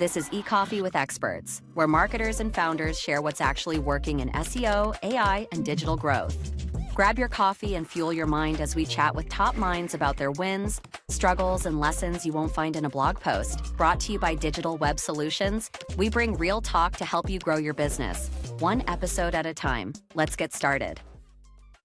This is eCoffee with Experts, where marketers and founders share what's actually working in SEO, AI, and digital growth. Grab your coffee and fuel your mind as we chat with top minds about their wins, struggles, and lessons you won't find in a blog post. Brought to you by Digital Web Solutions, we bring real talk to help you grow your business, one episode at a time. Let's get started.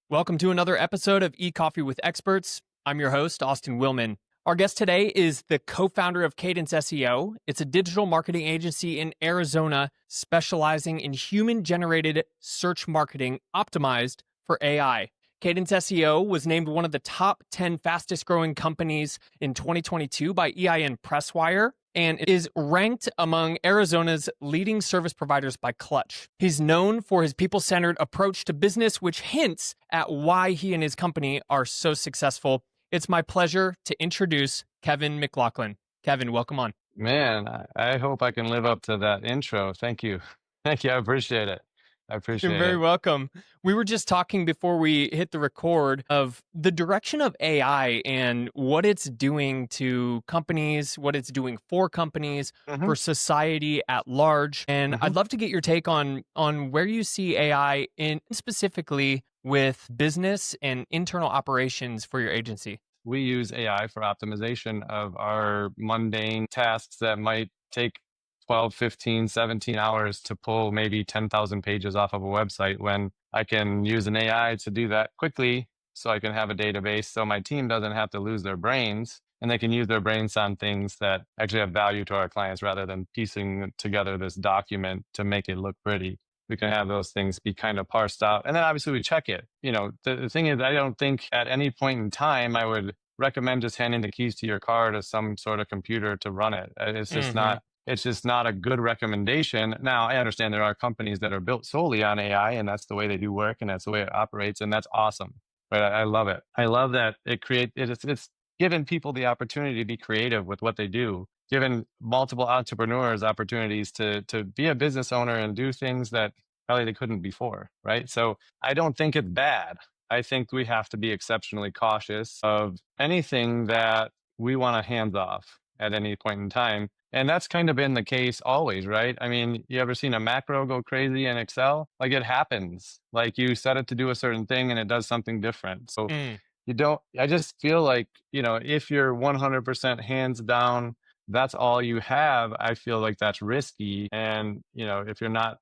Welcome to another episode of eCoffee with Experts. I'm your host, Austin Willman. Our guest today is the co-founder of Cadence SEO. It's a digital marketing agency in Arizona specializing in human-generated search marketing optimized for AI. Cadence SEO was named one of the top 10 fastest-growing companies in 2022 by EIN Presswire and is ranked among Arizona's leading service providers by Clutch. He's known for his people-centered approach to business, which hints at why he and his company are so successful. It's my pleasure to introduce Kevin McLauchlin. Kevin, welcome on. Man, I hope I can live up to that intro. Thank you. Thank you. I appreciate it. You're very welcome. We were just talking before we hit the record of the direction of AI and what it's doing to companies, what it's doing for companies, for society at large. And I'd love to get your take on where you see AI in specifically with business and internal operations for your agency. We use AI for optimization of our mundane tasks that might take 12, 15, 17 hours to pull maybe 10,000 pages off of a website, when I can use an AI to do that quickly so I can have a database so my team doesn't have to lose their brains and they can use their brains on things that actually have value to our clients rather than piecing together this document to make it look pretty. We can have those things be kind of parsed out. And then obviously we check it. You know, the thing is, I don't think at any point in time I would recommend just handing the keys to your car to some sort of computer to run it. It's just not a good recommendation. Now, I understand there are companies that are built solely on AI, and that's the way they do work, and that's the way it operates, and that's awesome. But I love it. I love that it's given people the opportunity to be creative with what they do, given multiple entrepreneurs opportunities to be a business owner and do things that probably they couldn't before, right? So I don't think it's bad. I think we have to be exceptionally cautious of anything that we want to hands off at any point in time. And that's kind of been the case always, right? I mean, you ever seen a macro go crazy in Excel? Like, it happens. Like, you set it to do a certain thing and it does something different. So I just feel like, if you're 100% hands down, that's all you have, I feel like that's risky. And, if you're not,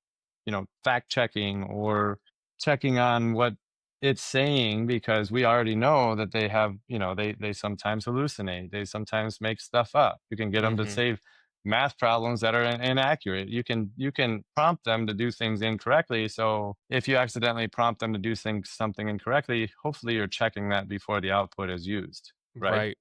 fact checking or checking on what it's saying, because we already know that they have, they sometimes hallucinate. They sometimes make stuff up. You can get them to save math problems that are inaccurate. You can prompt them to do things incorrectly. So if you accidentally prompt them to do something incorrectly, hopefully you're checking that before the output is used. Right.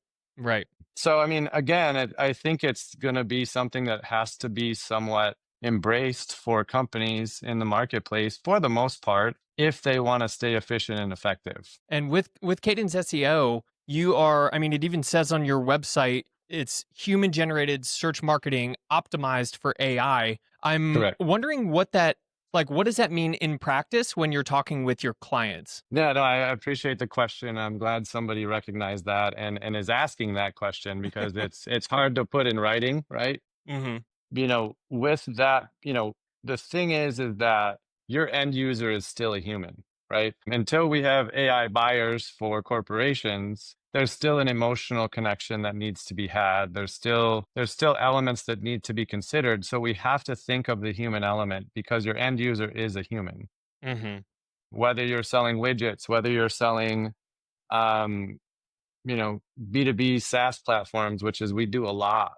So, I mean, again, I think it's going to be something that has to be somewhat embraced for companies in the marketplace for the most part, if they want to stay efficient and effective. And with Cadence SEO, you are, I mean, it even says on your website, it's human-generated search marketing optimized for AI. I'm wondering what does that mean in practice when you're talking with your clients? No, I appreciate the question. I'm glad somebody recognized that and is asking that question, because it's hard to put in writing, right? With that, the thing is that your end user is still a human, right? Until we have AI buyers for corporations, there's still an emotional connection that needs to be had. There's still elements that need to be considered. So we have to think of the human element, because your end user is a human. Whether you're selling widgets, whether you're selling, B2B SaaS platforms, which is we do a lot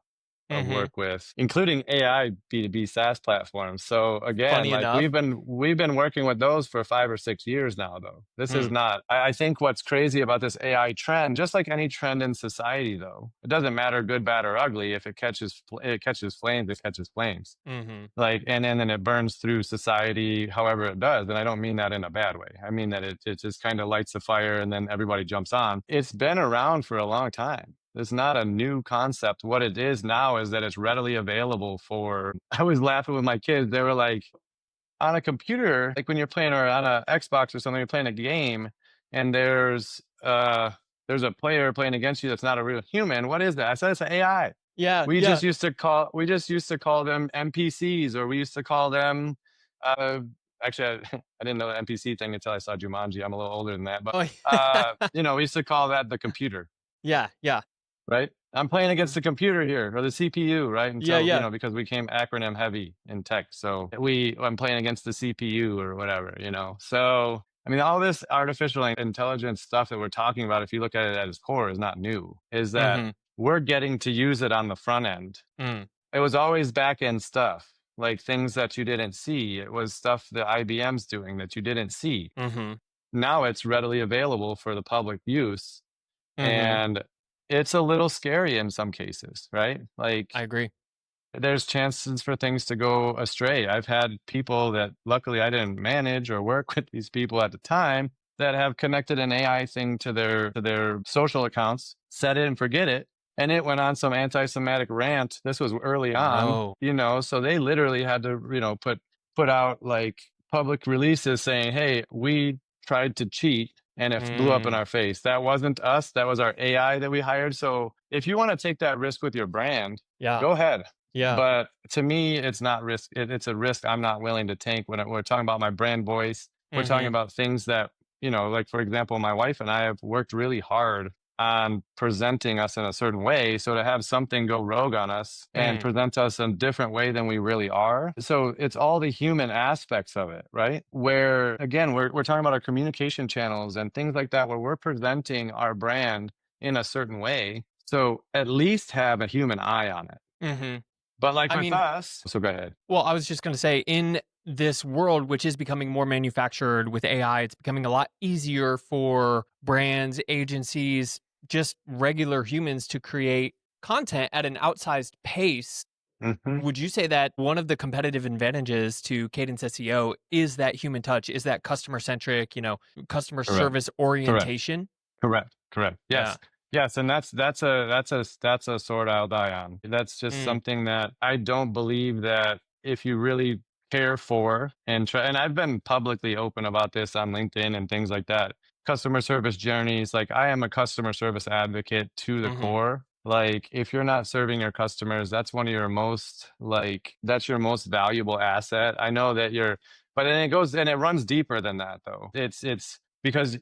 of work with, including AI B2B SaaS platforms. So again, we've been working with those for 5 or 6 years now, though. This is not, I think what's crazy about this AI trend, just like any trend in society, though, it doesn't matter good, bad, or ugly. If it catches flames, it catches flames. And then it burns through society however it does. And I don't mean that in a bad way. I mean that it just kind of lights a fire and then everybody jumps on. It's been around for a long time. It's not a new concept. What it is now is that it's readily available I was laughing with my kids. They were like, on a computer, like when you're playing, or on an Xbox or something, you're playing a game and there's a player playing against you that's not a real human. What is that? I said, it's an AI. Yeah, We yeah. just used to call them NPCs, or we used to call them, uh, actually, I didn't know the NPC thing until I saw Jumanji. I'm a little older than that, but, Oh, yeah. we used to call that the computer, Yeah, yeah. right? I'm playing against Mm. the computer here, or the CPU, right? Yeah, Until, yeah. because we became acronym heavy in tech. So I'm playing against the CPU or whatever. So, I mean, all this artificial intelligence stuff that we're talking about, if you look at it at its core, is not new, is that Mhm. we're getting to use it on the front end. Mm. It was always back end stuff, like things that you didn't see. It was stuff that IBM's doing that you didn't see. Mhm. Now it's readily available for the public use. Mhm. And it's a little scary in some cases, right? I Like, agree. there's chances for things to go astray. I've had people that, luckily I didn't manage or work with these people at the time, that have connected an AI thing to their social accounts, set it and forget it, and it went on some anti-Semitic rant. This was early on, No. so they literally had to, put out like public releases saying, "Hey, we tried to cheat and it blew up in Mm. our face. That wasn't us. That was our AI that we hired." So if you want to take that risk with your brand, Yeah. go ahead. Yeah. But to me, it's not risk. It's a risk I'm not willing to take when we're talking about my brand voice. We're talking Mhm. about things that, like, for example, my wife and I have worked really hard on presenting us in a certain way. So to have something go rogue on us and Mm. present us in a different way than we really are. So it's all the human aspects of it, right? Where, again, we're talking about our communication channels and things like that, where we're presenting our brand in a certain way. So at least have a human eye on it. Mhm. But like I with mean, us, so go ahead. well, I was just gonna say, in this world, which is becoming more manufactured with AI, it's becoming a lot easier for brands, agencies, just regular humans to create content at an outsized pace. Hmm. Would you say that one of the competitive advantages to Cadence SEO is that human touch, is that customer centric, customer Correct. service Correct. orientation? Correct. Yeah. Yes. Yes. And that's a sword I'll die on. That's just Mm. something that I don't believe that if you really care for and try, and I've been publicly open about this on LinkedIn and things like that. Customer service journeys, like, I am a customer service advocate to the Mhm. core. Like, if you're not serving your customers, that's one of your most, like, that's your most valuable asset. I know that but then it goes and it runs deeper than that, though. It's because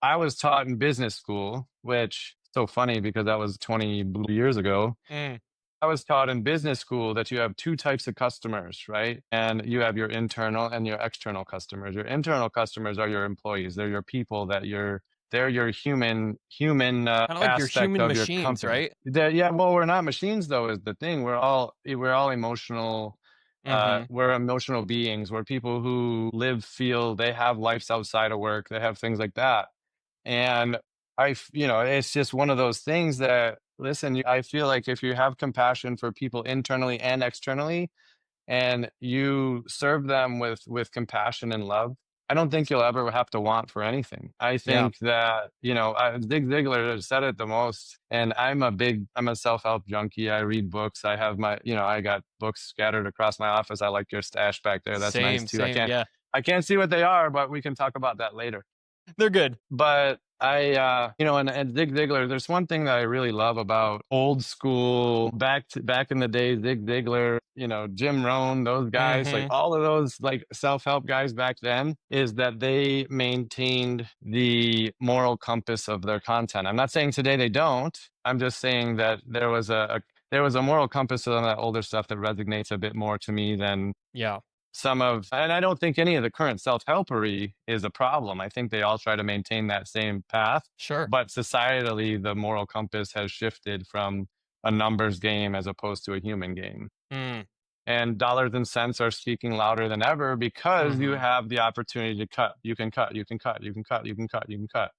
I was taught in business school, which so funny because that was 20 years ago. Mm. I was taught in business school that you have two types of customers, right? And you have your internal and your external customers. Your internal customers are your employees. They're your people they're your human Kinda like your aspect human of your machines, company. right? Yeah, well, we're not machines though, is the thing. We're all emotional. Mhm. We're emotional beings. We're people who live, feel, they have lives outside of work. They have things like that. And it's just one of those things that, listen, I feel like if you have compassion for people internally and externally, and you serve them with compassion and love, I don't think you'll ever have to want for anything. I Yeah. think that, Zig Ziglar has said it the most, and I'm a self-help junkie. I read books. I have I got books scattered across my office. I like your stash back there. That's nice Same, too. I same, can't, yeah. I can't see what they are, but we can talk about that later. They're good. But and Zig Ziglar, there's one thing that I really love about old school, back in the day, Zig Ziglar, Jim Rohn, those guys, like Mhm. all of those like self-help guys back then, is that they maintained the moral compass of their content. I'm not saying today they don't. I'm just saying that there was a moral compass on that older stuff that resonates a bit more to me than Yeah. and I don't think any of the current self-helpery is a problem. I think they all try to maintain that same path, Sure. but societally, the moral compass has shifted from a numbers game as opposed to a human game. Mm. And dollars and cents are speaking louder than ever because you Mhm. have the opportunity to cut. You can cut, you can cut, you can cut, you can cut, you can cut.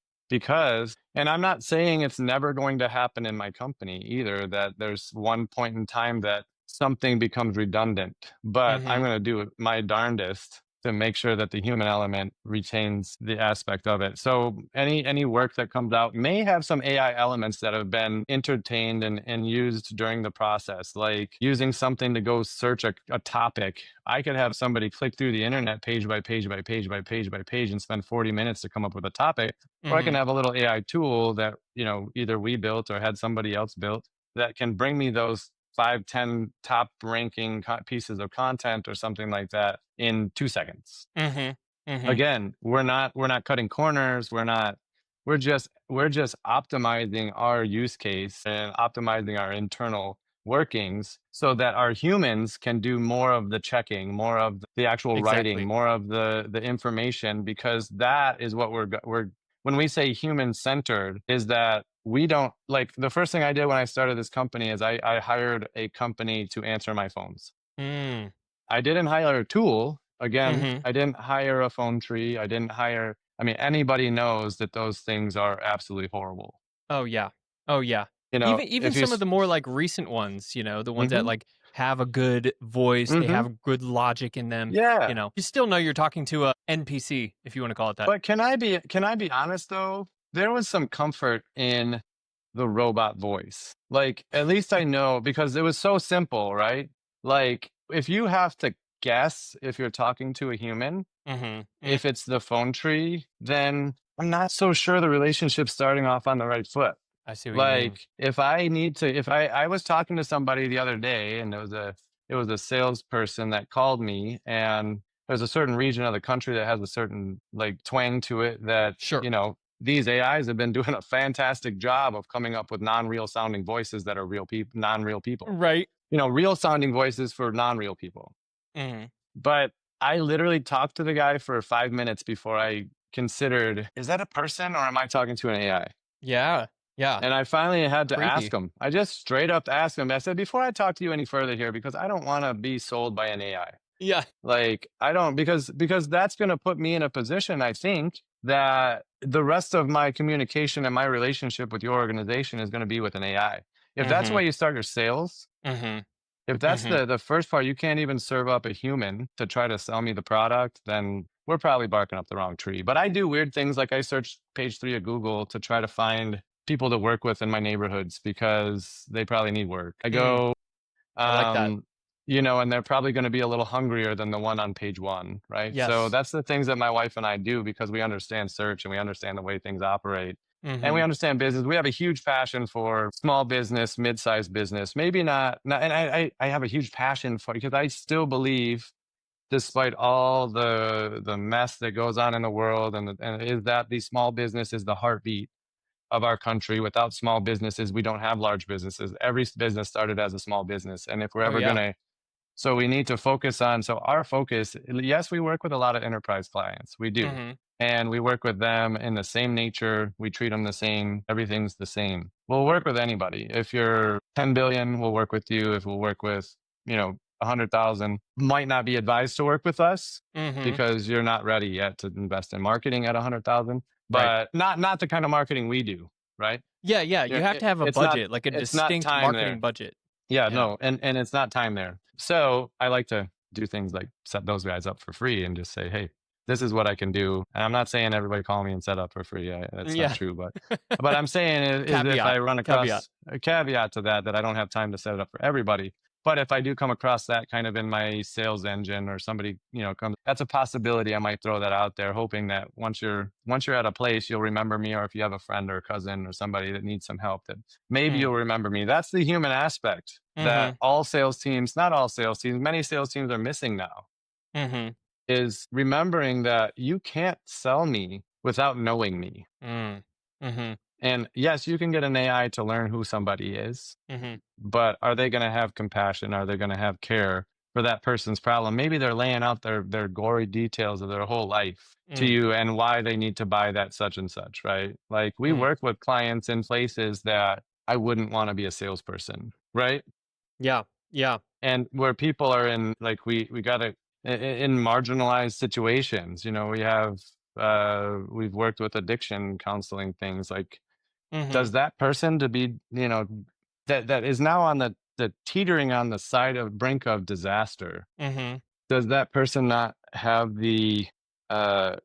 And I'm not saying it's never going to happen in my company either, that there's one point in time that something becomes redundant, but I'm Mhm. going to do my darndest to make sure that the human element retains the aspect of it. So any work that comes out may have some AI elements that have been entertained and used during the process, like using something to go search a topic. I could have somebody click through the internet page by page by page by page by page and spend 40 minutes to come up with a topic. Or I can Mhm. have a little AI tool that, either we built or had somebody else built that can bring me those 5, 10 top ranking pieces of content or something like that in 2 seconds. Again, we're not cutting corners. We're just optimizing our use case and optimizing our internal workings so that our humans can do more of the checking, more of the actual writing, Exactly. more of the information, because that is what we're when we say human centered, is that we don't, like, the first thing I did when I started this company is I hired a company to answer my phones. Mm. I didn't hire a tool. Again, Mm-hmm. I didn't hire a phone tree. I mean, anybody knows that those things are absolutely horrible. Oh yeah. Oh yeah. You know, Even if you, some of the more like recent ones, the ones that mm-hmm, like have a good voice, they mm-hmm, have good logic in them. yeah. You still know you're talking to a NPC, if you want to call it that. But can I be honest though? There was some comfort in the robot voice. Like, at least I know, because it was so simple, right? Like, if you have to guess if you're talking to a human, Mm-hmm. if it's the phone tree, then I'm not so sure the relationship's starting off on the right foot. I see what you mean. Like, if I was talking to somebody the other day, and it was a salesperson that called me, and there's a certain region of the country that has a certain like twang to it that, Sure. these AIs have been doing a fantastic job of coming up with non-real sounding voices that are real people, non-real people. Right. Real sounding voices for non-real people. Mm-hmm. But I literally talked to the guy for 5 minutes before I considered, is that a person or am I talking to an AI? Yeah. Yeah. And I finally had to ask Creepy. him. I just straight up asked him. I said, before I talk to you any further here, because I don't want to be sold by an AI. Yeah. Like, I don't, because that's going to put me in a position, I think, that the rest of my communication and my relationship with your organization is going to be with an AI. If that's the Mm-hmm. way you start your sales, Mm-hmm. if that's Mm-hmm. the first part, you can't even serve up a human to try to sell me the product, then we're probably barking up the wrong tree. But I do weird things, like I search page 3 of Google to try to find people to work with in my neighborhoods because they probably need work. I Mm. go, I like that. and they're probably going to be a little hungrier than the one on page 1, right? So Yes. that's the things that my wife and I do, because we understand search and we understand the way things operate. And Mm-hmm. we understand business. We have a huge passion for small business, mid-sized business. Maybe not, and I have a huge passion for, because I still believe, despite all the mess that goes on in the world, and is that the small business is the heartbeat of our country. Without small businesses, we don't have large businesses. Every business started as a small business, and if we're Oh ever yeah. gonna, so we need to focus on. So our focus, yes, we work with a lot of enterprise clients. We do. Mm-hmm. And we work with them in the same nature. We treat them the same. Everything's the same. We'll work with anybody. If you're 10 billion, we'll work with you. If we'll work with, 100,000, might not be advised to work with us Mm-hmm. because you're not ready yet to invest in marketing at 100,000, Right. but not the kind of marketing we do, right? Yeah. Yeah. You have to have a It's not, budget, like a it's not distinct time there. marketing budget. Yeah, Yeah. no, and it's not time there. So I like to do things like set those guys up for free and just say, hey, this is what I can do. And I'm not saying everybody call me and set up for free. That's not Yeah. true. But I'm saying is if Caveat. I run Caveat. across a caveat to that I don't have time to set it up for everybody. But if I do come across that kind of in my sales engine, or somebody, comes, that's a possibility. I might throw that out there, hoping that once you're at a place, you'll remember me, or if you have a friend or a cousin or somebody that needs some help, that maybe Mm. you'll remember me. That's the human aspect that Mm-hmm. all sales teams, not all sales teams, many sales teams are missing now, Mm-hmm. is remembering that you can't sell me without knowing me. Mm. Mm-hmm. And yes, you can get an AI to learn who somebody is, Mm-hmm. but are they going to have compassion? Are they going to have care for that person's problem? Maybe they're laying out their gory details of their whole life to Mm. you and why they need to buy that such and such, right? Like, we Mm. work with clients in places that I wouldn't want to be a salesperson, right? Yeah. Yeah. And where people are in, like, we got to, in marginalized situations, we've worked with addiction counseling things. Like, Mm-hmm. does that person to be, that is now on the teetering on the side of brink of disaster, Mm-hmm. does that person not have the uh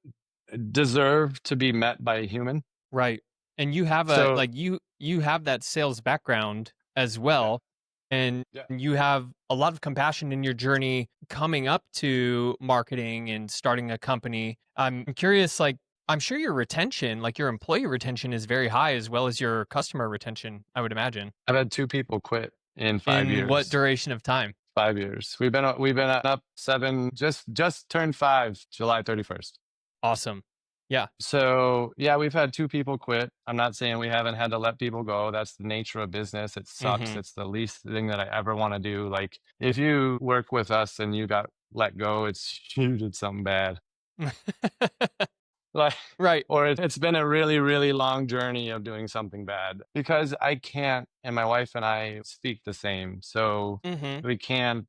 deserve to be met by a human? Right. And you have a So like you have that sales background as yeah, well, and yeah. you have a lot of compassion in your journey coming up to marketing and starting a company. I'm curious, like, I'm sure your retention, like your employee retention, is very high, as well as your customer retention, I would imagine. I've had 2 people quit in 5 years. In what duration of time? 5 years. We've been up 7, just turned 5 July 31st. Awesome. Yeah. So yeah, we've had 2 people quit. I'm not saying we haven't had to let people go. That's the nature of business. It sucks. Mhm. It's the least thing that I ever want to do. Like if you work with us and you got let go, it's you did something bad. Like, Right. or it's been a really, really long journey of doing something bad, because I can't, and my wife and I speak the same. So Mhm. we can't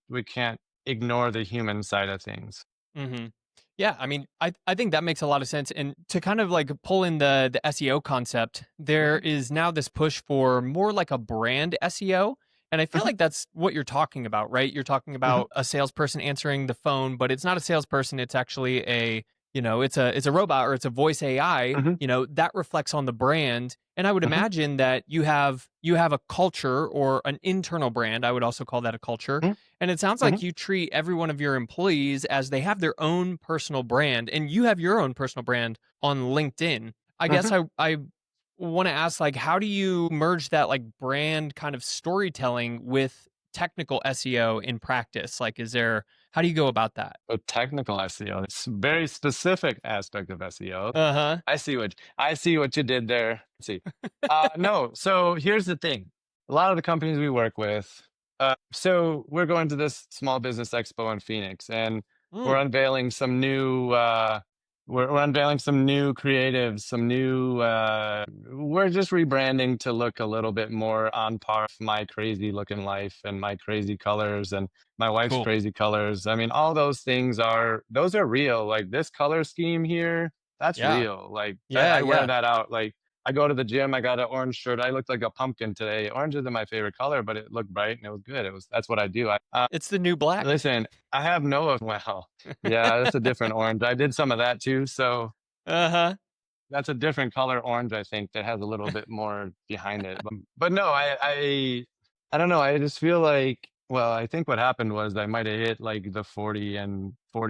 ignore the human side of things. Mhm. Yeah, I mean, I think that makes a lot of sense. And to kind of like pull in the SEO concept, there Mhm, is now this push for more like a brand SEO. And I feel mhm, like that's what you're talking about, right? You're talking mhm, about a salesperson answering the phone, but it's not a salesperson, it's actually it's a robot or it's a voice AI, mhm, that reflects on the brand. And I would mhm, imagine that you have a culture or an internal brand. I would also call that a culture, mhm, and it sounds mhm, like you treat every one of your employees as they have their own personal brand, and you have your own personal brand on LinkedIn. I guess mhm. I want to ask, like, how do you merge that like brand kind of storytelling with technical SEO in practice? Like, how do you go about that? A technical SEO. It's a very specific aspect of SEO. Uh-huh. I see what you did there. Let's see. No, so here's the thing. A lot of the companies we work with, so we're going to this small business expo in Phoenix, and we're Mm, unveiling some new we're unveiling some new creatives, some new we're just rebranding to look a little bit more on par with my crazy looking life and my crazy colors and my wife's cool. crazy colors. I mean, all those are real. Like this color scheme here, that's Yeah. real. Like Yeah, I wear yeah. that out. Like I go to the gym, I got an orange shirt. I looked like a pumpkin today. Orange isn't my favorite color, but it looked bright and it was good. That's what I do. It's the new black. Listen, I have well, yeah, that's a different orange. I did some of that too. So Uh-huh. that's a different color orange, I think, that has a little bit more behind it. But no, I don't know. I just feel like, well, I think what happened was I might have hit like the 40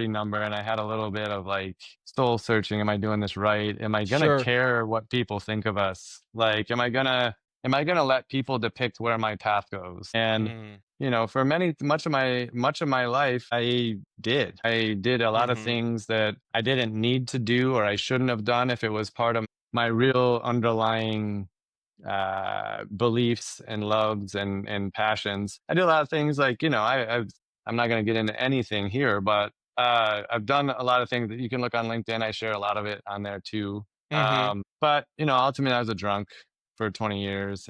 number, and I had a little bit of like soul searching. Am I doing this right? Am I gonna Sure. care what people think of us? Like, am I gonna let people depict where my path goes? And Mm. for much of my life, I did a lot of Mhm. things that I didn't need to do or I shouldn't have done if it was part of my real underlying beliefs and loves and passions. I did a lot of things like, I'm not going to get into anything here, but I've done a lot of things that you can look on LinkedIn. I share a lot of it on there too. Mhm. But ultimately I was a drunk for 20 years,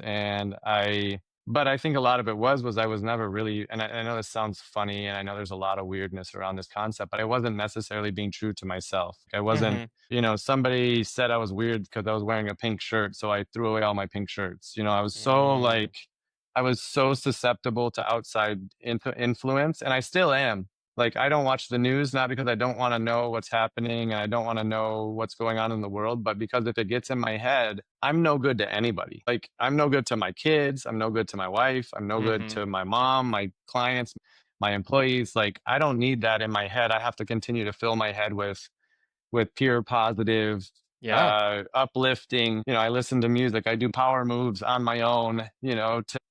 but I think a lot of it was I was never really, and I know this sounds funny, and I know there's a lot of weirdness around this concept, but I wasn't necessarily being true to myself. I wasn't, Mhm. somebody said I was weird because I was wearing a pink shirt, so I threw away all my pink shirts. Mm. I was so susceptible to outside influence, and I still am. Like, I don't watch the news, not because I don't want to know what's happening and I don't want to know what's going on in the world, but because if it gets in my head, I'm no good to anybody. Like, I'm no good to my kids. I'm no good to my wife. I'm no good Mhm. to my mom, my clients, my employees. Like, I don't need that in my head. I have to continue to fill my head with pure positive, Yeah. uplifting. I listen to music. I do power moves on my own.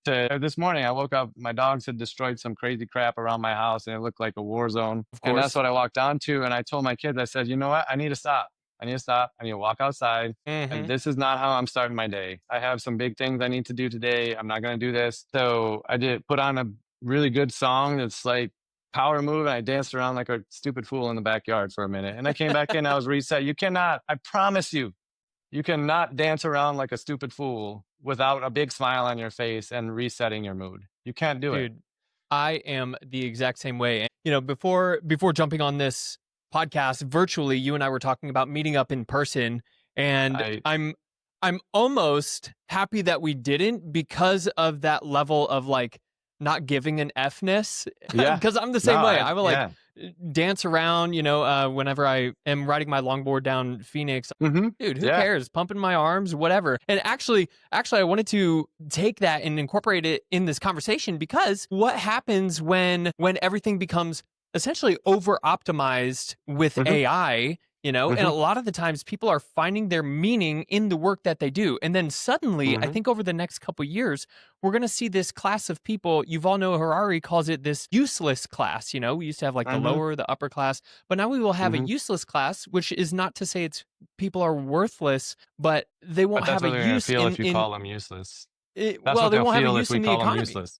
This morning I woke up, my dogs had destroyed some crazy crap around my house and it looked like a war zone. Of And that's course. what I walked down to. And I told my kids, I said, you know what? I need to stop. I need to stop. I need to walk outside. And Mhm. this is not how I'm starting my day. I have some big things I need to do today. I'm not going to do this. So I did put on a really good song that's like power move, and I danced around like a stupid fool in the backyard for a minute. And I came back in, I was reset. I promise you cannot dance around like a stupid fool without a big smile on your face and resetting your mood. You can't do it. Dude, I am the exact same way. And, before jumping on this podcast virtually, you and I were talking about meeting up in person, and I, I'm almost happy that we didn't because of that level of like not giving an F-ness. yeah, Because I'm the no, same way. I will like yeah. dance around, whenever I am riding my longboard down Phoenix. Hmm. Dude, who Yeah. cares? Pumping my arms, whatever. And actually, I wanted to take that and incorporate it in this conversation, because what happens when everything becomes essentially over optimized with Hmm. AI And a lot of the times people are finding their meaning in the work that they do. And then suddenly, I think over the next couple years, we're going to see this class of people. You've all know Harari calls it this useless class. We used to have like the lower, the upper class, but now we will have a useless class, which is not to say it's people are worthless, but they won't But that's have what a they're going to use feel if you in call them useless. That's well, what they they'll won't have a feel if use we in the call them economy. useless.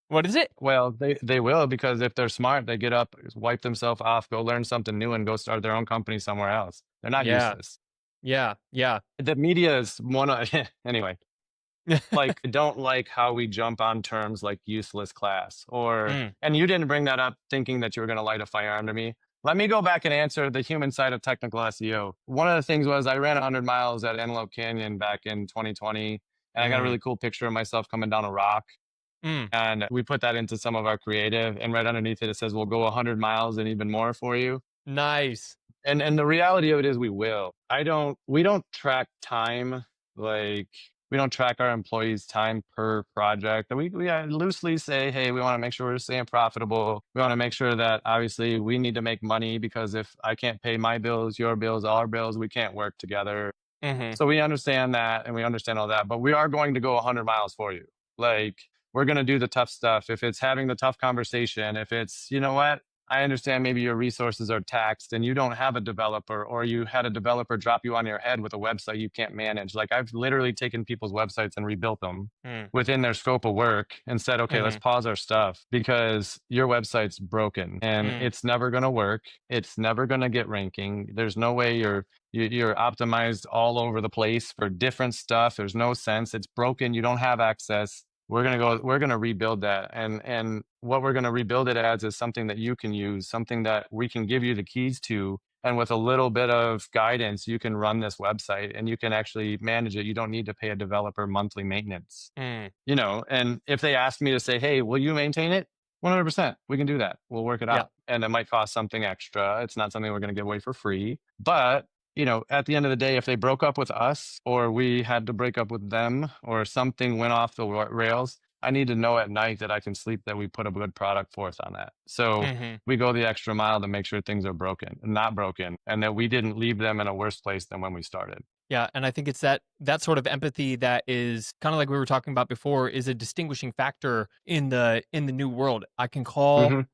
What is it? Well, they will, because if they're smart, they get up, wipe themselves off, go learn something new, and go start their own company somewhere else. They're not Yeah. useless. Yeah. The media is one of anyway. Like, I don't like how we jump on terms like useless class and you didn't bring that up thinking that you were going to light a fire under me. Let me go back and answer the human side of technical SEO. One of the things was I ran 100 miles at Antelope Canyon back in 2020, and I got a really cool picture of myself coming down a rock. And we put that into some of our creative, and right underneath it, it says, we'll go 100 miles and even more for you. Nice. And the reality of it is we will. We don't track time. Like, we don't track our employees' time per project. We loosely say, hey, we want to make sure we're staying profitable. We want to make sure that obviously we need to make money, because if I can't pay my bills, your bills, our bills, we can't work together. So we understand that, and we understand all that, but we are going to go 100 miles for you. Like, we're going to do the tough stuff. If it's having the tough conversation, if it's, you know what, I understand maybe your resources are taxed and you don't have a developer, or you had a developer drop you on your head with a website you can't manage. Like, I've literally taken people's websites and rebuilt them within their scope of work and said, okay, let's pause our stuff because your website's broken and it's never going to work. It's never going to get ranking. There's no way you're optimized all over the place for different stuff. There's no sense. It's broken. You don't have access. We're going to rebuild that. And what we're going to rebuild it as is something that you can use, something that we can give you the keys to. And with a little bit of guidance, you can run this website and you can actually manage it. You don't need to pay a developer monthly maintenance, and if they ask me to say, hey, will you maintain it? 100%. We can do that. We'll work it out. And it might cost something extra. It's not something we're going to give away for free, but at the end of the day, if they broke up with us or we had to break up with them or something went off the rails, I need to know at night that I can sleep, that we put a good product forth on that. So we go the extra mile to make sure things are not broken, and that we didn't leave them in a worse place than when we started. Yeah, and I think it's that sort of empathy that is kind of like we were talking about before, is a distinguishing factor in the new world. I can call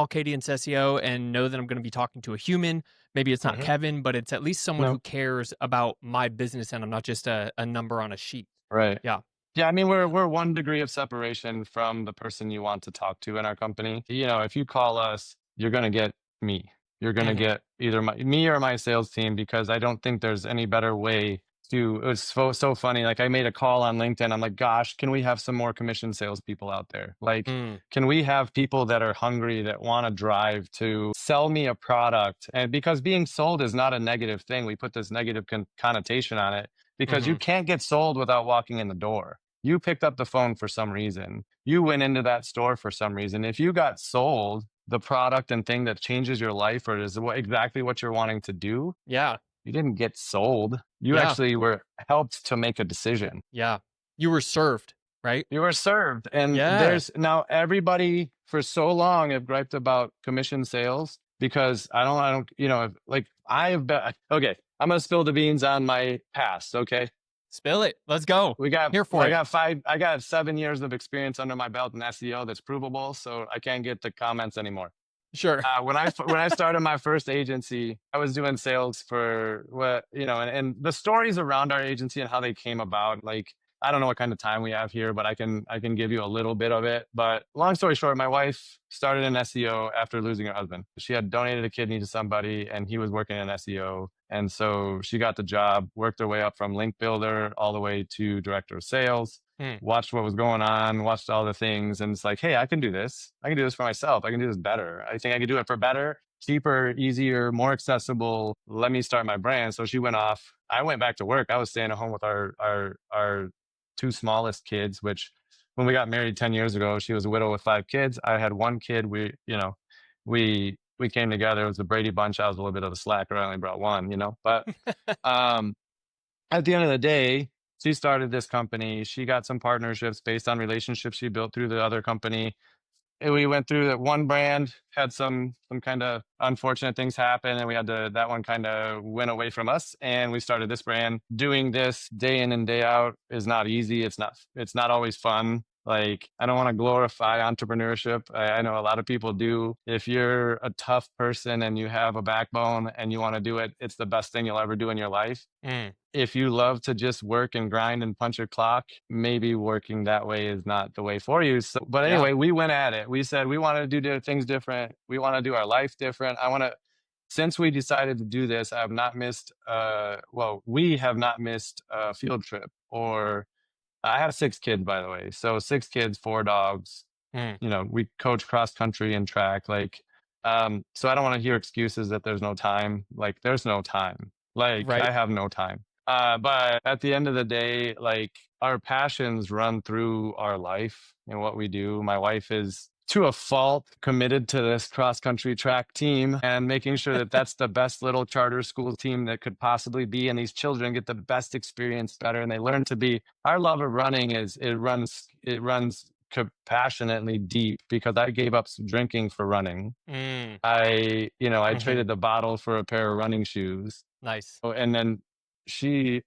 Cadence SEO and know that I'm going to be talking to a human. Maybe it's not Kevin, but it's at least someone who cares about my business, and I'm not just a number on a sheet. Right. Yeah. Yeah, I mean, we're 1 degree of separation from the person you want to talk to in our company. If you call us, you're going to get me. You're going to get either me or my sales team, because I don't think there's any better way to. It was so funny. Like, I made a call on LinkedIn. I'm like, gosh, can we have some more commission salespeople out there? Like, can we have people that are hungry, that want to drive to sell me a product? And because being sold is not a negative thing, we put this negative connotation on it, because you can't get sold without walking in the door. You picked up the phone for some reason. You went into that store for some reason. If you got sold the product and thing that changes your life, or is exactly what you're wanting to do, you didn't get sold. You actually were helped to make a decision. Yeah. You were served, right? You were served. And there's now, everybody for so long have griped about commission sales, because I don't, like, I've been, okay, I'm going to spill the beans on my past. Okay. Spill it. Let's go. I got 7 years of experience under my belt in SEO that's provable, so I can't get the comments anymore. Sure. When I started my first agency, I was doing sales for and the stories around our agency and how they came about, like, I don't know what kind of time we have here, but I can give you a little bit of it. But long story short, my wife started in SEO after losing her husband. She had donated a kidney to somebody, and he was working in SEO. And so she got the job, worked her way up from link builder all the way to director of sales, watched what was going on, watched all the things. And it's like, hey, I can do this. I can do this for myself. I can do this better. I think I can do it for better, cheaper, easier, more accessible. Let me start my brand. So she went off. I went back to work. I was staying at home with our 2 smallest kids, which when we got married 10 years ago, she was a widow with 5 kids. I had 1 kid. We came together. It was the Brady Bunch. I was a little bit of a slacker. I only brought 1, but at the end of the day, she started this company. She got some partnerships based on relationships she built through the other company. we went through that. One brand had some kind of unfortunate things happen, and we had to, that one kind of went away from us, and we started this brand. Doing this day in and day out is not easy. It's not always fun. Like, I don't want to glorify entrepreneurship. I know a lot of people do. If you're a tough person and you have a backbone and you want to do it, it's the best thing you'll ever do in your life. If you love to just work and grind and punch your clock, maybe working that way is not the way for you. So, but anyway, we went at it. We said we want to do things different. We want to do our life different. Since we decided to do this, I have not missed, we have not missed a field trip. Or I have 6 kids, by the way. So 6 kids, 4 dogs. We coach cross country and track. So I don't want to hear excuses that there's no time. Like, there's no time. Like, Right. I have no time. But at the end of the day, like, our passions run through our life and what we do. My wife is, to a fault, committed to this cross country track team and making sure that that's the best little charter school team that could possibly be. And these children get the best experience better, and they learn to be. Our love of running runs passionately deep, because I gave up some drinking for running. I traded the bottle for a pair of running shoes. Nice. And then she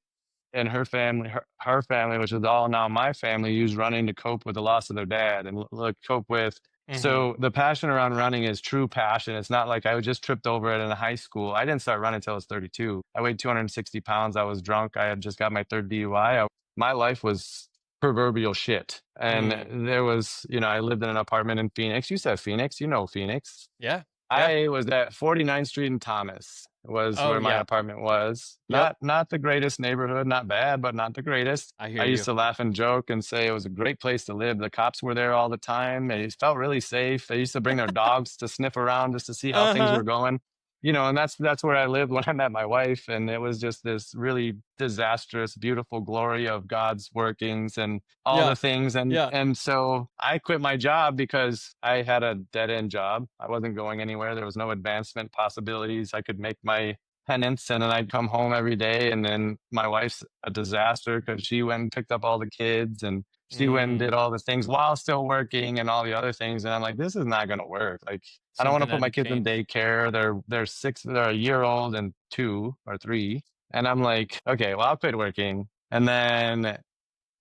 and her family, her family, which is all now my family, used running to cope with the loss of their dad and cope with. So the passion around running is true passion. It's not like I just tripped over it in high school. I didn't start running until I was 32. I weighed 260 pounds. I was drunk. I had just got my 3rd DUI. My life was proverbial shit. And there was, I lived in an apartment in Phoenix. You said Phoenix, Phoenix. Yeah. I was at 49th Street in Thomas was where my apartment was. Yep. Not the greatest neighborhood, not bad, but not the greatest. I hear I used you. to laugh and joke and say it was a great place to live. The cops were there all the time. It felt really safe. They used to bring their dogs to sniff around just to see how things were going. And that's where I lived when I met my wife. And it was just this really disastrous, beautiful glory of God's workings and all the things. And so I quit my job because I had a dead end job. I wasn't going anywhere. There was no advancement possibilities. I could make my penance, and then I'd come home every day. And then my wife's a disaster because she went and picked up all the kids, and she went and did all the things while still working and all the other things. And I'm like, this is not going to work. Like, I don't want to put my kids in daycare. They're 6, they're a year old and 2 or 3. And I'm like, okay, well, I'll quit working. And then,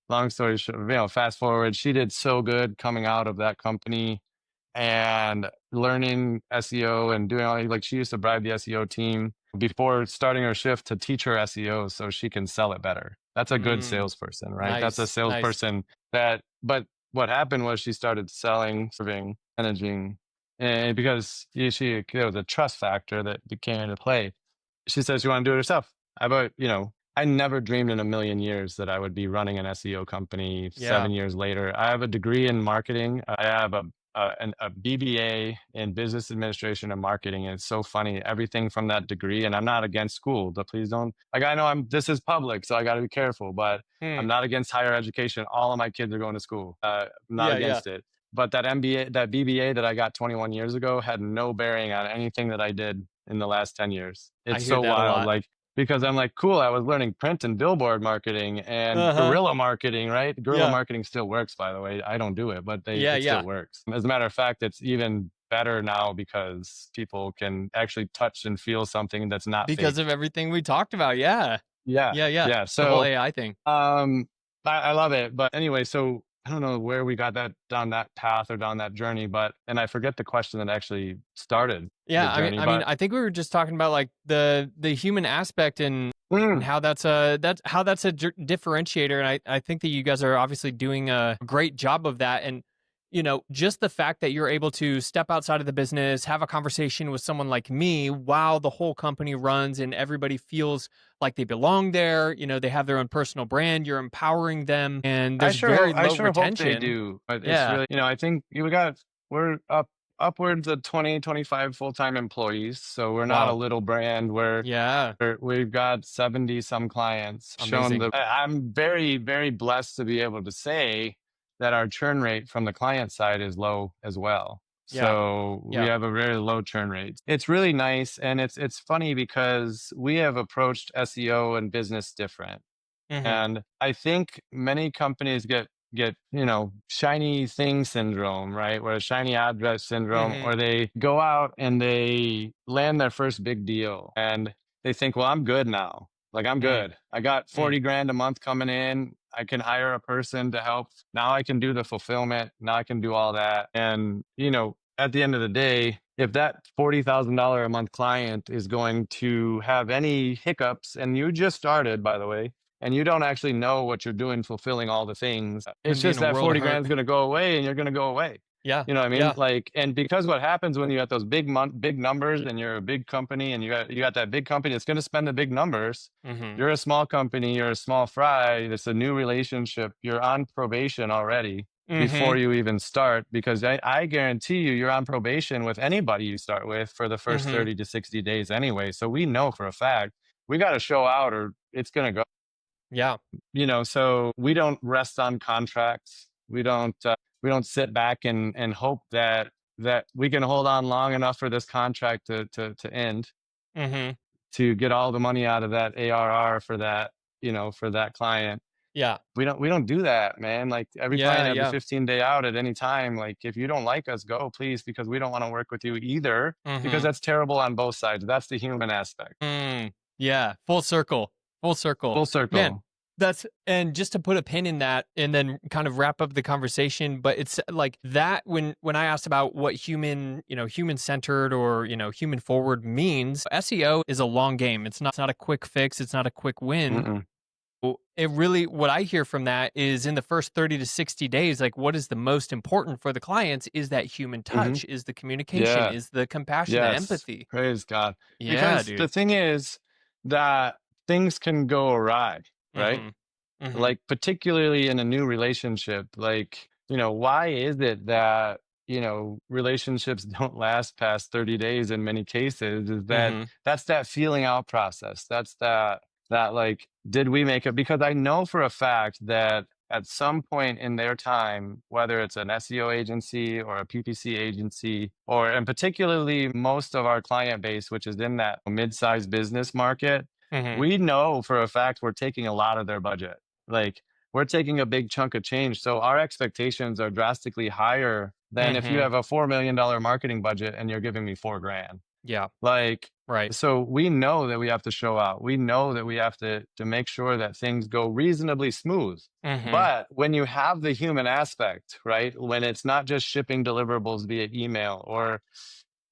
long story short, fast forward, she did so good coming out of that company and learning SEO and doing all, like, she used to bribe the SEO team before starting her shift to teach her SEO so she can sell it better. That's a good salesperson, right? Nice, That's a salesperson but what happened was she started selling, serving, managing, and because there was a trust factor that came into play. She says she wanted to do it herself. I never dreamed in a million years that I would be running an SEO company 7 years later. I have a degree in marketing. I have a BBA in business administration and marketing. And it's so funny, everything from that degree. And I'm not against school, but please don't, like, I know this is public, so I got to be careful, but I'm not against higher education. All of my kids are going to school. I'm not against it. But that BBA that I got 21 years ago had no bearing on anything that I did in the last 10 years. It's so wild. Like, because I'm like, cool, I was learning print and billboard marketing and guerrilla marketing, right? Guerrilla marketing still works, by the way. I don't do it, but it still works. As a matter of fact, it's even better now because people can actually touch and feel something that's not because fake. of everything we talked about. Yeah. So the whole AI thing. I love it. But anyway, so I don't know where we got down that path or down that journey, and I forget the question that actually started. Yeah, the journey, I mean, I think we were just talking about like the human aspect and how that's a differentiator, and I think that you guys are obviously doing a great job of that. And just the fact that you're able to step outside of the business, have a conversation with someone like me while the whole company runs and everybody feels like they belong there. They have their own personal brand. You're empowering them, and there's very low retention. Hope they do. But it's really, I think we're upwards of 20, 25 full-time employees. So we're not a little brand. We've got 70 some clients. I'm very, very blessed to be able to say that our churn rate from the client side is low as well. So we have a very low churn rate. It's really nice. And it's funny because we have approached SEO and business different. And I think many companies get get, shiny thing syndrome, right? Where shiny object syndrome, Mm-hmm. or they go out and they land their first big deal and they think, well, I'm good now. Like I'm good. I got 40 grand a month coming in. I can hire a person to help. Now I can do the fulfillment. Now I can do all that. And, at the end of the day, if that $40,000 a month client is going to have any hiccups, and you just started, by the way, and you don't actually know what you're doing, fulfilling all the things, Gonna it's be in just a that world of 40 hurt. grand is going to go away and you're going to go away. Yeah. You know what I mean? Yeah. Like, and because what happens when you got those big numbers and you're a big company and you got that big company that's going to spend the big numbers. Mm-hmm. You're a small company, you're a small fry. It's a new relationship. You're on probation already before Mm-hmm. you even start, because I guarantee you're on probation with anybody you start with for the first Mm-hmm. 30 to 60 days anyway. So we know for a fact we got to show out or it's going to go. Yeah. So we don't rest on contracts. We don't sit back and hope that we can hold on long enough for this contract to end, Mm-hmm. to get all the money out of that ARR for that, for that client. Yeah. We don't do that, man. Like every Yeah. client has a Yeah. 15-day out at any time. Like if you don't like us, go please, because we don't want to work with you either, because Mm-hmm. that's terrible on both sides. That's the human aspect. Yeah. Full circle. Full circle. Full Man, circle. and just to put a pin in that and then kind of wrap up the conversation, but it's like that when I asked about what human centered or, human forward means, SEO is a long game. It's not a quick fix. It's not a quick win. Mm-mm. It really, what I hear from that is in the first 30 to 60 days, like what is the most important for the clients is that human Mm-hmm. touch, is the communication, Yeah. is the compassion, the Yes. empathy. Praise God. Yeah, Because the dude. thing is that things can go awry, right? Mm-hmm. Mm-hmm. Like, particularly in a new relationship, like, why is it that, relationships don't last past 30 days in many cases? Is that Mm-hmm. that's that feeling out process. That's that like, did we make it? Because I know for a fact that at some point in their time, whether it's an SEO agency or a PPC agency, and particularly most of our client base, which is in that mid-sized business market, Mm-hmm. we know for a fact we're taking a lot of their budget. Like we're taking a big chunk of change. So our expectations are drastically higher than if you Mm-hmm. have a $4 million marketing budget and you're giving me 4 grand. Yeah. Like, Right. so we know that we have to show out. We know that we have to make sure that things go reasonably smooth. Mm-hmm. But when you have the human aspect, right? When it's not just shipping deliverables via email or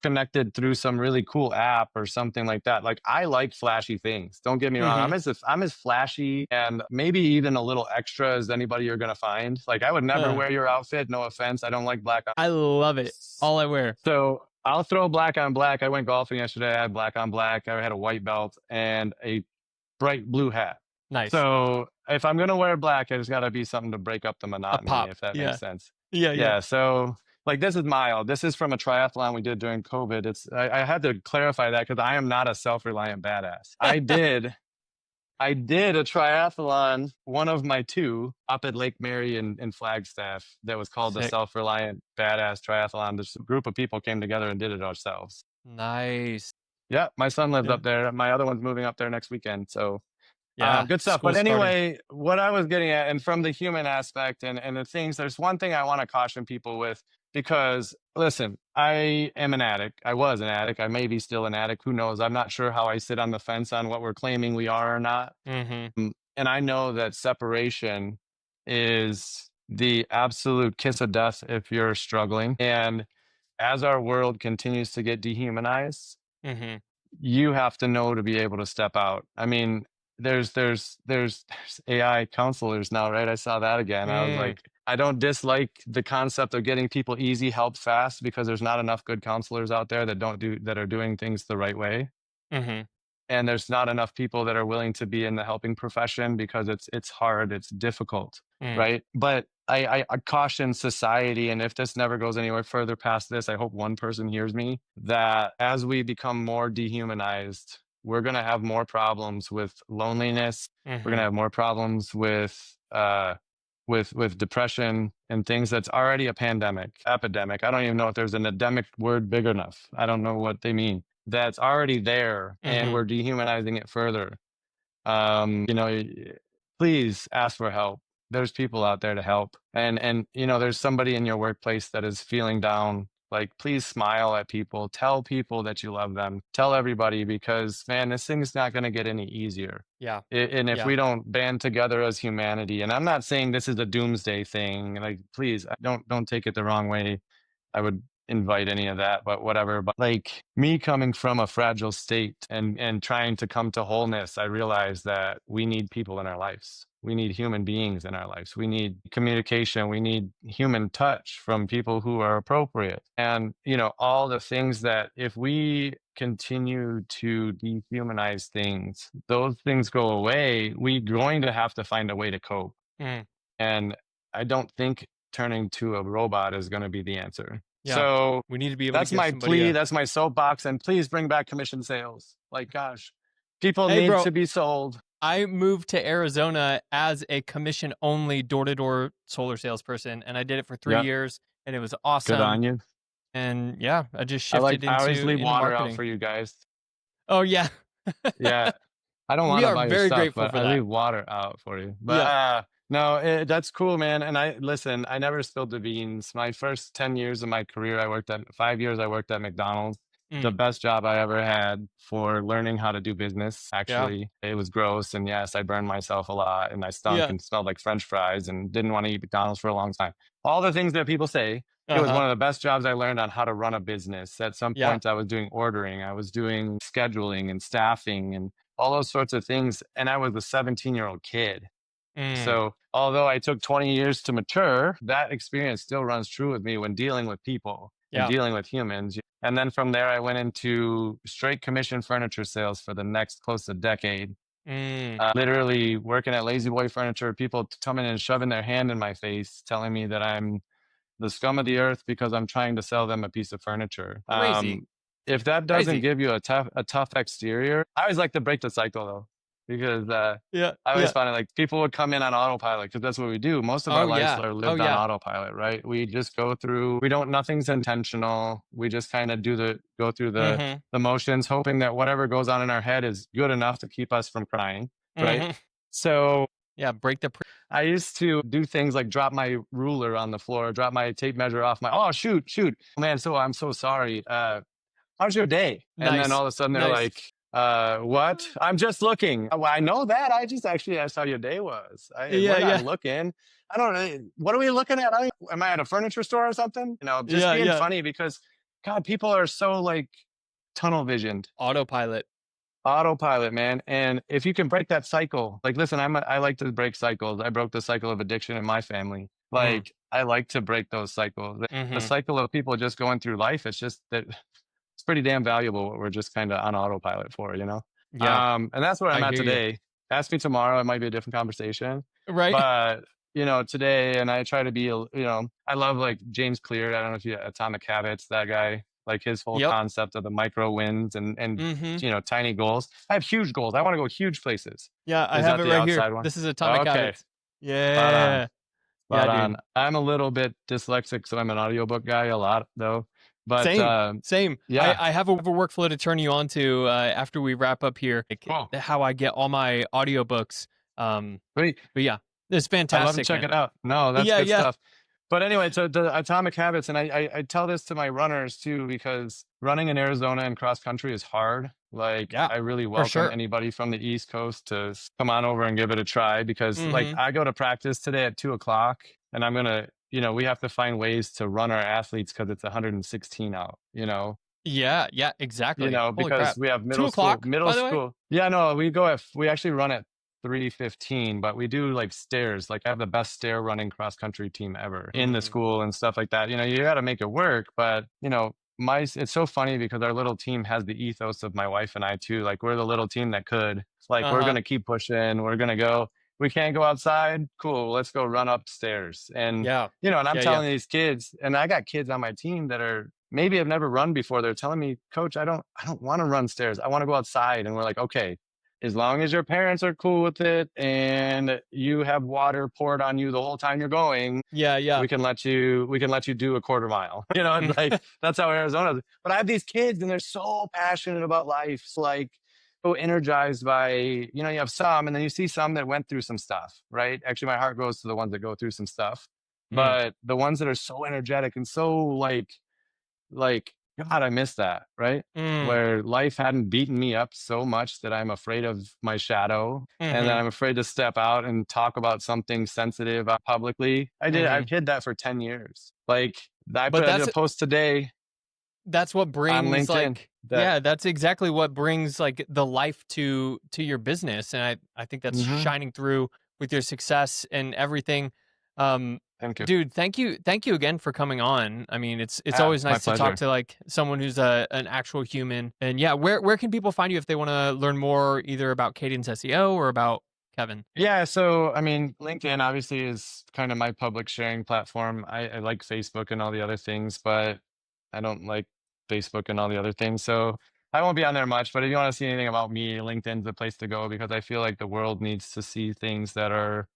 connected through some really cool app or something like that. Like I like flashy things. Don't get me wrong. Mm-hmm. I'm as flashy and maybe even a little extra as anybody you're gonna find. Like I would never wear your outfit. No offense. I don't like black. I love it. All I wear. So I'll throw black on black. I went golfing yesterday. I had black on black. I had a white belt and a bright blue hat. Nice. So if I'm gonna wear black, it's got to be something to break up the A monotony, pop. if that Yeah. makes sense. Yeah. Yeah. So like this is mild. This is from a triathlon we did during COVID. I had to clarify that because I am not a self-reliant badass. I did a triathlon, one of my two, up at Lake Mary in Flagstaff, that was called the Sick. Self-Reliant Badass Triathlon. This group of people came together and did it ourselves. Nice. Yeah, my son lives Yeah. up there. My other one's moving up there next weekend. So Yeah. good stuff. School's But starting. anyway, what I was getting at, and from the human aspect and the things, there's one thing I want to caution people with, because listen, I am an addict. I was an addict. I may be still an addict. Who knows? I'm not sure how I sit on the fence on what we're claiming we are or not. Mm-hmm. And I know that separation is the absolute kiss of death if you're struggling. And as our world continues to get dehumanized, Mm-hmm. you have to know to be able to step out. I mean, there's AI counselors now, right? I saw that again. I was like, I don't dislike the concept of getting people easy help fast, because there's not enough good counselors out there that are doing things the right way. Mm-hmm. And there's not enough people that are willing to be in the helping profession because it's hard, it's difficult, right? But I caution society, and if this never goes anywhere further past this, I hope one person hears me, that as we become more dehumanized, we're going to have more problems with loneliness. We're going to have more problems with depression and things that's already a epidemic. I don't even know if there's an endemic word big enough. I don't know what they mean. That's already there, and we're dehumanizing it further. Please ask for help. there's people out there to help. And there's somebody in your workplace that is feeling down. Like, please smile at people, tell people that you love them, tell everybody, because man, this thing's not going to get any easier. Yeah. And if Yeah. we don't band together as humanity, and I'm not saying this is a doomsday thing, like, please don't take it the wrong way. I would invite any of that, but whatever. But like, me coming from a fragile state and trying to come to wholeness, I realized that we need people in our lives. We need human beings in our lives. We need communication. We need human touch from people who are appropriate. And, all the things that if we continue to dehumanize things, those things go away. We're going to have to find a way to cope. Mm. And I don't think turning to a robot is going to be the answer. Yeah. So we need to be able that's to give my somebody plea. That's my soapbox. And please bring back commission sales. Like, gosh, people Hey, need bro. to be sold. I moved to Arizona as a commission-only door-to-door solar salesperson, and I did it for 3 Yep. years, and it was awesome. Good on you. And yeah, I just I shifted always leave into water marketing. out for you guys. Oh yeah. Yeah. I don't want We to are buy your very stuff, grateful but for I that. leave water out for you. But no, that's cool, man. And I never spilled the beans. My first 10 years of my career, 5 years I worked at McDonald's. The best job I ever had for learning how to do business. Actually, it was gross. And yes, I burned myself a lot and I stunk and smelled like French fries and didn't want to eat McDonald's for a long time. All the things that people say. It was one of the best jobs I learned on how to run a business. At some point, I was doing ordering, I was doing scheduling and staffing and all those sorts of things. And I was a 17-year-old kid. So although I took 20 years to mature, that experience still runs true with me when dealing with people and dealing with humans. And then from there, I went into straight commission furniture sales for the next close to decade. Literally working at Lazy Boy Furniture, people coming and shoving their hand in my face, telling me that I'm the scum of the earth because I'm trying to sell them a piece of furniture. Crazy. If that doesn't give you a tough exterior, I always like to break the cycle though, because I always find it like people would come in on autopilot because that's what we do. Most of our lives are lived on autopilot, right? We just go through. Nothing's intentional. We just kind of go through the motions, hoping that whatever goes on in our head is good enough to keep us from crying, right? So. Yeah, I used to do things like drop my ruler on the floor, drop my tape measure off shoot, man. So I'm so sorry. How's your day? And then all of a sudden they're like, what? I'm just looking. Well, I know that. I just actually asked how your day was. We're not looking. I don't know. What are we looking at? Am I at a furniture store or something? Just being funny because God, people are so like tunnel visioned. Autopilot, man. And if you can break that cycle, like, listen, I like to break cycles. I broke the cycle of addiction in my family. Like, I like to break those cycles. The cycle of people just going through life. It's just that it's pretty damn valuable what we're just kind of on autopilot for, Yeah. And that's where I'm at today. Ask me tomorrow. It might be a different conversation. Right. But, today, and I try to be, I love like James Clear. I don't know if you Atomic Habits, that guy. Like his whole concept of the micro wins and tiny goals. I have huge goals. I want to go huge places. Yeah, I have it right here. This is Atomic Habits. Yeah. Spot on. I'm a little bit dyslexic, so I'm an audiobook guy a lot though. But same. Yeah. I have a workflow to turn you on to after we wrap up here. Cool. How I get all my audiobooks. Great. But yeah, it's fantastic. I love to check it out. No, that's good stuff. But anyway, so the Atomic Habits, and I tell this to my runners too, because running in Arizona and cross country is hard. Like, I really welcome anybody from the East Coast to come on over and give it a try, because like I go to practice today at 2:00 and I'm going to, we have to find ways to run our athletes because it's 116 out, Yeah, exactly. Because we have middle school. Yeah, no, we actually run at 3:15, but we do like stairs. Like I have the best stair running cross country team ever in the school and stuff like that. You got to make it work, but it's so funny because our little team has the ethos of my wife and I too. Like we're the little team that could. Like we're going to keep pushing. We're going to go. We can't go outside. Cool. Let's go run upstairs. And and I'm telling these kids, and I got kids on my team that are maybe have never run before. They're telling me, Coach, I don't want to run stairs. I want to go outside. And we're like, okay, as long as your parents are cool with it and you have water poured on you the whole time you're going, we can let you do a quarter mile. Like that's how Arizona is. But I have these kids and they're so passionate about life. Like so energized by, you have some, and then you see some that went through some stuff, right? Actually, my heart goes to the ones that go through some stuff, Mm, but the ones that are so energetic and so like, God, I miss that, right? mm, Where life hadn't beaten me up so much that I'm afraid of my shadow and that mm-hmm, I'm afraid to step out and talk about something sensitive publicly. mm-hmm. I've hid that for 10 years. Like, But I did a post today that's what on brings LinkedIn like that, yeah, that's exactly what brings like the life to your business, and I think that's Mhm. shining through with your success and everything. Um, Thank you. dude, thank you again for coming on. I mean, it's Yeah, always my nice to talk pleasure. to like someone who's an actual human. And yeah, where can people find you if they want to learn more either about Cadence SEO or about Kevin? Yeah, so I mean, LinkedIn obviously is kind of my public sharing platform. I like Facebook and all the other things, but I don't like Facebook and all the other things. So I won't be on there much. But if you want to see anything about me, LinkedIn's the place to go because I feel like the world needs to see things that are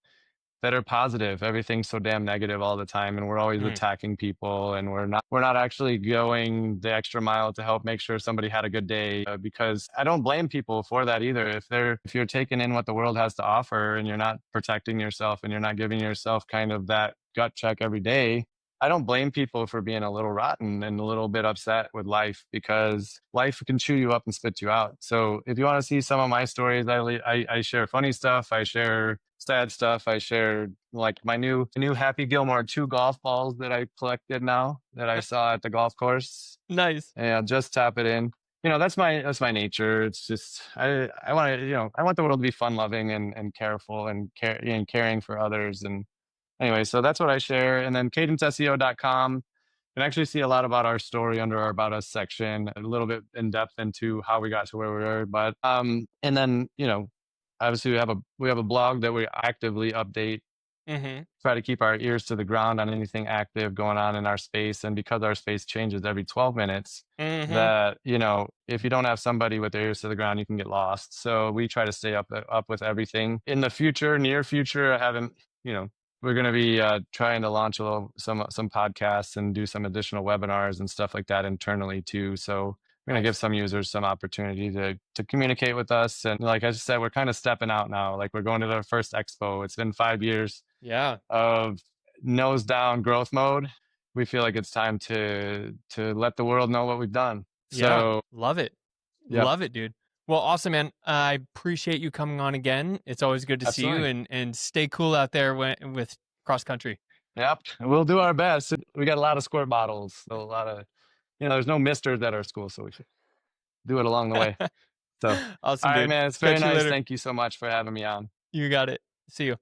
positive. Everything's so damn negative all the time, and we're always Mm, attacking people, and we're not actually going the extra mile to help make sure somebody had a good day. Because I don't blame people for that either. If you're taking in what the world has to offer and you're not protecting yourself and you're not giving yourself kind of that gut check every day, I don't blame people for being a little rotten and a little bit upset with life because life can chew you up and spit you out. So if you want to see some of my stories, I share funny stuff. I share sad stuff. I share like my new Happy Gilmore 2 golf balls that I collected now that I saw at the golf course. nice. And I'll just tap it in. That's my nature. It's just I want to I want the world to be fun loving and careful and caring for others. And anyway, so that's what I share. And then cadenceseo.com. You can actually see a lot about our story under our About Us section, a little bit in depth into how we got to where we are. But and then obviously we have a blog that we actively update, Mm-hmm. try to keep our ears to the ground on anything active going on in our space. And because our space changes every 12 minutes, Mm-hmm. that if you don't have somebody with their ears to the ground, you can get lost. So we try to stay up with everything. In the future, near future, I haven't we're going to be trying to launch some podcasts and do some additional webinars and stuff like that internally too. So we're going to give Nice. some users some opportunity to communicate with us. And like I just said, we're kind of stepping out now. Like we're going to the first expo. It's been 5 years Yeah. of nose down growth mode. We feel like it's time to let the world know what we've done. Yeah. So Love it. yep, Love it, dude. Well, awesome, man. I appreciate you coming on again. It's always good to see you, absolutely. and stay cool out there with cross country. Yep, we'll do our best. We got a lot of squirt bottles, so a lot of there's no misters at our school, so we should do it along the way. So, all Awesome, right, dude. man, it's very Catch you nice. later. Thank you so much for having me on. You got it. See you.